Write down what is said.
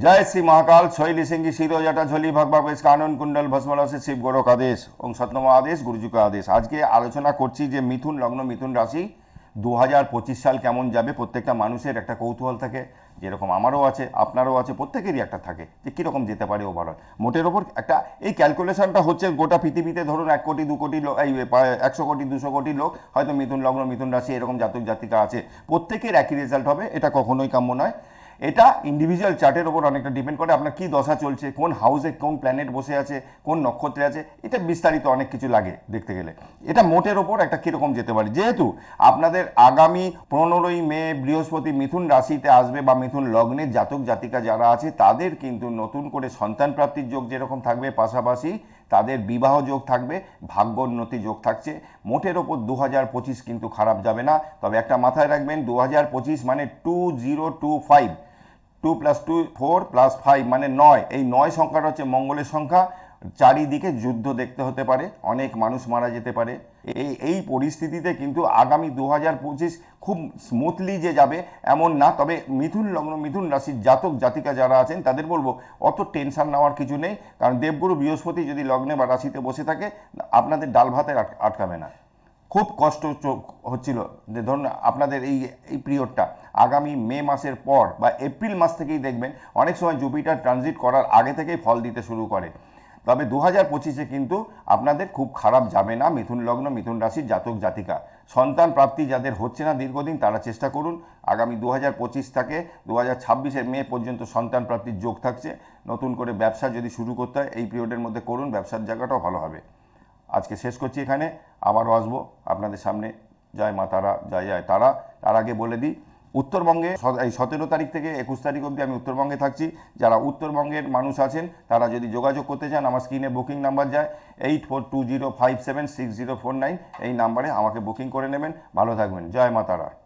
जय श्री महाकाल शैली सिंह शिरो जटा झोली भगभग इस कानून कुंडल भस्मल से शिव गोरख आदेश ओं सतनम आदेश गुरुजी का आदेश। आज के आलोचना করছি যে মিথুন লগ্ন মিথুন রাশি 2025 সাল কেমন যাবে। প্রত্যেকটা মানুষের একটা কৌতূহল থাকে, যেরকম আমারও আছে আপনারও আছে, প্রত্যেকেরই একটা থাকে যে কীরকম যেতে পারে ওভারঅল। মোটের ওপর একটা এই ক্যালকুলেশনটা হচ্ছে গোটা পৃথিবীতে ধরুন 1 কোটি 2 কোটি লোক, এই 100 কোটি 200 কোটি লোক হয়তো মিথুন লগ্ন মিথুন রাশি এরকম জাতক জাতিকা আছে, প্রত্যেকের একই রেজাল্ট হবে, এটা কখনোই কাম্য নয়। এটা ইন্ডিভিজুয়াল চার্টের ওপর অনেকটা ডিপেন্ড করে, আপনার কী দশা চলছে, কোন হাউসে কোন প্ল্যানেট বসে আছে, কোন নক্ষত্রে আছে, এটা বিস্তারিত অনেক কিছু লাগে দেখতে গেলে। এটা মোটের ওপর একটা কীরকম যেতে পারে। যেহেতু আপনাদের আগামী 15ই মে বৃহস্পতি মিথুন রাশিতে আসবে বা মিথুন লগ্নের জাতক জাতিকা যারা আছে তাদের কিন্তু নতুন করে সন্তান প্রাপ্তির যোগ যেরকম থাকবে, পাশাপাশি তাদের বিবাহ যোগ থাকবে, ভাগ্যোন্নতি যোগ থাকছে। মোটের ওপর 2025 কিন্তু খারাপ যাবে না। তবে একটা মাথায় রাখবেন, 2025 মানে 2025, 2 + 2 4 + 5 মানে 9। এই 9 সংখ্যাটা হচ্ছে মঙ্গলের সংখ্যা। চারিদিকে যুদ্ধ দেখতে হতে পারে, অনেক মানুষ মারা যেতে পারে। এই পরিস্থিতিতে কিন্তু আগামী 2025 খুব স্মুথলি যে যাবে এমন না। তবে মিথুন লগ্ন মিথুন রাশির জাতক জাতিকা যারা আছেন তাদের বলবো অত টেনশন নেওয়ার কিছু নেই, কারণ দেবগুরু বৃহস্পতি যদি লগ্নে বা রাশিতে বসে থাকে আপনাদের ডাল ভাতে আটকাবে না। খুব কষ্ট হচ্ছিল যে ধরুন আপনাদের এই পিরিয়ডটা আগামী মে মাসের পর বা এপ্রিল মাস থেকেই দেখবেন অনেক সময় জুপিটার ট্রানজিট করার আগে থেকেই ফল দিতে শুরু করে। তবে 2025-এ কিন্তু আপনাদের খুব খারাপ যাবে না। মিথুন লগ্ন মিথুন রাশির জাতক জাতিকা সন্তান প্রাপ্তি যাদের হচ্ছে না দীর্ঘদিন, তারা চেষ্টা করুন। আগামী 2025 থেকে 2026-এর মে পর্যন্ত সন্তান প্রাপ্তির যোগ থাকছে। নতুন করে ব্যবসা যদি শুরু করতে হয় এই পিরিয়ডের মধ্যে করুন, ব্যবসার জায়গাটাও ভালো হবে। আজকে শেষ করছি এখানে, আবারও আসবো আপনাদের সামনে। জয় মা তারা, জয় জয় তারা। তার আগে বলে দিই, উত্তরবঙ্গে এই 17 তারিখ থেকে 21 তারিখ অবধি আমি উত্তরবঙ্গে থাকছি। যারা উত্তরবঙ্গের মানুষ আছেন তারা যদি যোগাযোগ করতে চান, আমার স্ক্রিনে বুকিং নাম্বার যায় 8420576049, এই নাম্বারে আমাকে বুকিং করে নেবেন। ভালো থাকবেন, জয় মা তারা।